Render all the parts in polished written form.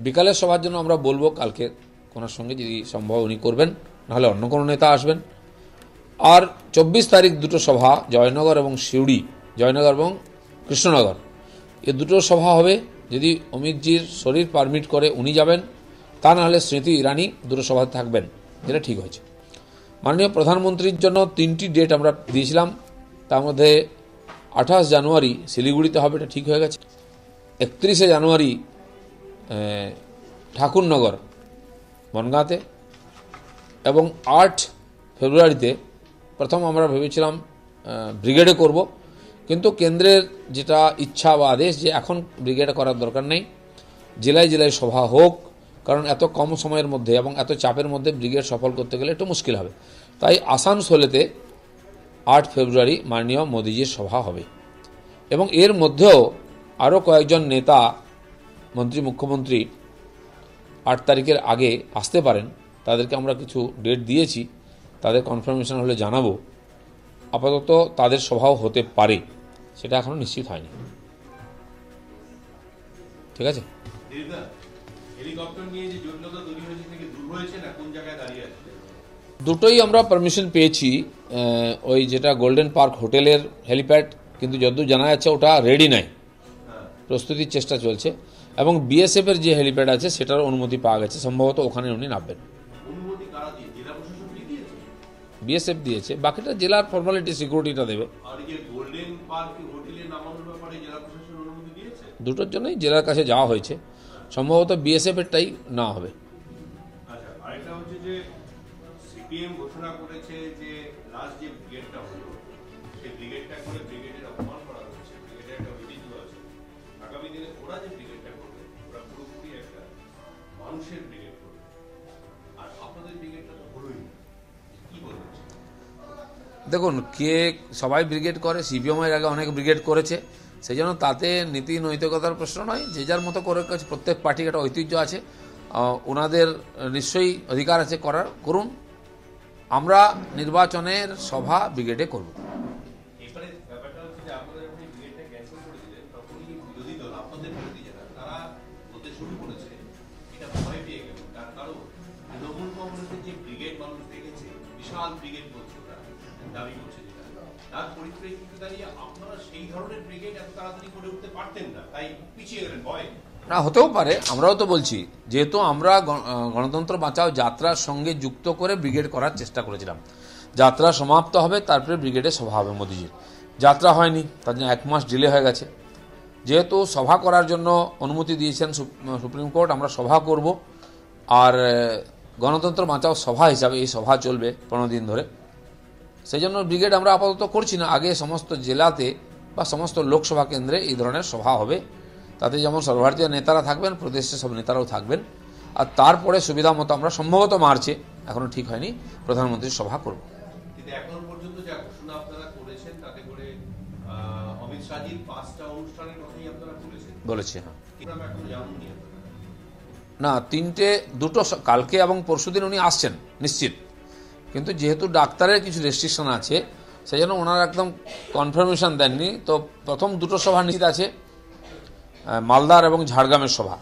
বিকালের সভার জন্য আমরা বলবো কালকে ওনার সঙ্গে যদি সম্ভব উনি করবেন, নাহলে অন্য কোনো নেতা আসবেন। আর 24 তারিখ দুটো সভা, জয়নগর এবং সিউড়ি, জয়নগর এবং কৃষ্ণনগর, এ দুটো সভা হবে। যদি অমিতজির শরীর পারমিট করে উনি যাবেন, তা নাহলে স্মৃতি ইরানি দুটো সভাতে থাকবেন, যেটা ঠিক হয়েছে। মাননীয় প্রধানমন্ত্রীর জন্য 3টি ডেট আমরা দিয়েছিলাম, তার মধ্যে 28 জানুয়ারি শিলিগুড়িতে হবে, এটা ঠিক হয়ে গেছে। 31 জানুয়ারি ঠাকুরনগর বনগাঁতে, এবং 8 ফেব্রুয়ারিতে প্রথম আমরা ভেবেছিলাম ব্রিগেডে করব, কিন্তু কেন্দ্রের যেটা ইচ্ছা বা আদেশ যে এখন ব্রিগেডে করার দরকার নেই, জেলায় জেলায় সভা হোক, কারণ এত কম সময়ের মধ্যে এবং এত চাপের মধ্যে ব্রিগেড সফল করতে গেলে একটু মুশকিল হবে। তাই আসানসোলেতে 8 ফেব্রুয়ারি মাননীয় মোদিজির সভা হবে, এবং এর মধ্যেও আরও কয়েকজন নেতা, মন্ত্রী, মুখ্যমন্ত্রী 8 তারিখের আগে আসতে পারেন। তাদেরকে আমরা কিছু ডেট দিয়েছি, তাদের কনফার্মেশন হলে জানাবো। আপাতত তাদের সভাও হতে পারে, সেটা এখনো নিশ্চিত হয়নি। ঠিক আছে, দুটোই আমরা পারমিশন পেয়েছি। ওই যেটা গোল্ডেন পার্ক হোটেলের হেলিপ্যাড, কিন্তু যতদূর জানা যাচ্ছে ওটা রেডি নাই, প্রস্তুতির চেষ্টা চলছে। এবং বিএসএফ এর যে হেলিপ্যাড আছে সেটার অনুমতি পাওয়া গেছে, সম্ভবত ওখানে উনি নামবেন। বিএসএফ দিয়েছে, বাকিটা জেলার ফর্মালিটি, সিকিউরিটিটা দেবে। দুটোর জন্যই জেলার কাছে যাওয়া হয়েছে, সম্ভবত বিএসএফ এরটাই না হবে। দেখুন, কে সবাই ব্রিগেড করে, সিপিএমের আগে অনেক ব্রিগেড করেছে, সেই জন্য তাতে নীতি নৈতিকতার প্রশ্ন নয়, যে যার মতো করে প্রত্যেক পার্টির একটা ঐতিহ্য আছে, ওনাদের নিশ্চয়ই অধিকার আছে করার, করুন। আমরা নির্বাচনের সভা ব্রিগেডে করব। না, হতেও পারে, আমরাও তো বলছি, যেহেতু আমরা গণতন্ত্র বাঁচাও যাত্রার সঙ্গে যুক্ত করে ব্রিগেড করার চেষ্টা করেছিলাম। যাত্রা সমাপ্ত হবে, তারপরে ব্রিগেডে সভা হবে মোদিজির। যাত্রা হয়নি, তার জন্য 1 মাস ডিলে হয়ে গেছে। যেহেতু সভা করার জন্য অনুমতি দিয়েছেন সুপ্রিম কোর্ট, আমরা সভা করব। আর গণতন্ত্র বাঁচাও সভা হিসাবে এই সভা চলবে 15 দিন ধরে। সেই জন্য ব্রিগেড আমরা আপাতত করছি না। আগে সমস্ত জেলাতে বা সমস্ত লোকসভা কেন্দ্রে এই ধরনের সভা হবে, তাতে যেমন সর্বভারতীয় নেতারা থাকবেন, প্রদেশের সব নেতারাও থাকবেন। আর তারপরে সুবিধা মতো আমরা সম্ভবত মার্চে, এখনো ঠিক হয়নি, প্রধানমন্ত্রীর সভা করব। বলেছে, হ্যাঁ। না, দুটো কালকে এবং পরশুদিন উনি আসছেন নিশ্চিত, কিন্তু যেহেতু ডাক্তারের কিছু রেস্ট্রিকশন আছে, সেই জন্য ওনারা একদম কনফার্মেশন দেননি। তো প্রথম দুটো সভা নিশ্চিত আছে, মালদার এবং ঝাড়গ্রামের সভা।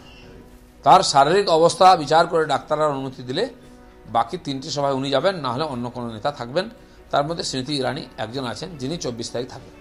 তার শারীরিক অবস্থা বিচার করে ডাক্তাররা অনুমতি দিলে বাকি 3টি সভায় উনি যাবেন, না হলে অন্য কোনো নেতা থাকবেন। তার মধ্যে স্মৃতি ইরানি একজন আছেন, যিনি 24 তারিখ থাকবেন।